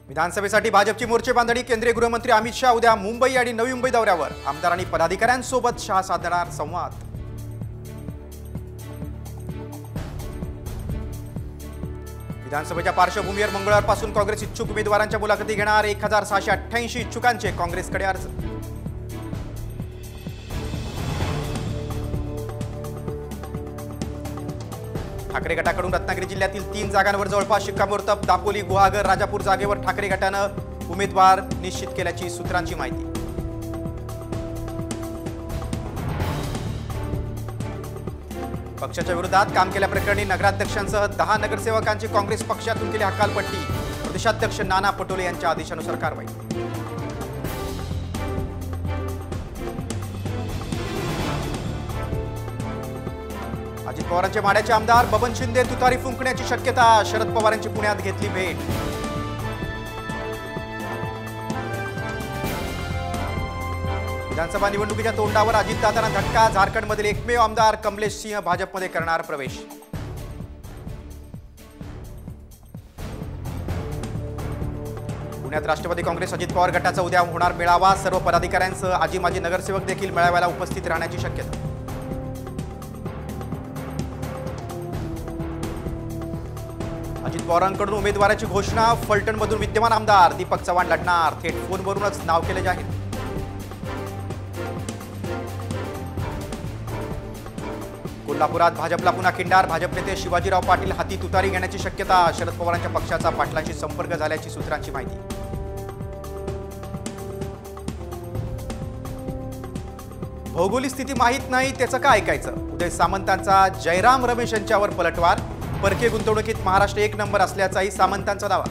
विधानसभेसाठी भाजपची मोर्चे बांधणी। केंद्रीय गृहमंत्री अमित शाह उद्या मुंबई आणि नवी मुंबई दौऱ्यावर। आमदार आणि पदाधिकाऱ्यांसोबत शाह साधणार संवाद। विधानसभेच्या पार्श्वभूमीवर मंगळवारपासून काँग्रेस इच्छुक उमेदवारांच्या मुलाखती घेणार। 1688 इच्छुकांचे काँग्रेसकडे अर्ज। ठाकरे गटाकडून रत्नागिरी जिल्ह्यातील 3 जागांवर जवळपास शिक्कामोर्तब। दापोली, गुहागर, राजापूर जागेवर ठाकरे गटानं उमेदवार निश्चित केल्याची सूत्रांची माहिती। पक्षाच्या विरोधात काम केल्याप्रकरणी नगराध्यक्षांसह 10 नगरसेवकांची काँग्रेस पक्षातून केली हकालपट्टी। प्रदेशाध्यक्ष नाना पटोले यांच्या आदेशानुसार कारवाई। अजित पवारांचे माढ्याचे आमदार बबन शिंदे तुतारी फुंकण्याची शक्यता। शरद पवारांची पुण्यात घेतली भेट। विधानसभा निवडणुकीच्या तोंडावर अजितदादांना धक्का। झारखंडमधील एकमेव आमदार कमलेश सिंह भाजपमध्ये करणार प्रवेश। पुण्यात राष्ट्रवादी काँग्रेस अजित पवार गटाचा उद्या होणार मेळावा। सर्व पदाधिकाऱ्यांसह आजी माजी नगरसेवक देखील मेळाव्याला उपस्थित राहण्याची शक्यता। अजित पवारांकडून उमेदवाराची घोषणा। फलटणमधून विद्यमान आमदार दीपक चव्हाण लढणार। थेट फोनवरूनच नाव केले जाहीर। कोल्हापुरात भाजपला पुन्हा खिंडार। भाजप नेते शिवाजीराव पाटील हाती तुतारी घेण्याची शक्यता। शरद पवारांच्या पक्षाचा पाटलांशी संपर्क झाल्याची सूत्रांची माहिती। भौगोलिक स्थिती माहीत नाही त्याचं काय ऐकायचं। उदय सामंतांचा जयराम रमेश यांच्यावर पलटवार। परकीय गुंतवणुकीत महाराष्ट्र 1 नंबर असल्याचाही सामंतांचा दावा।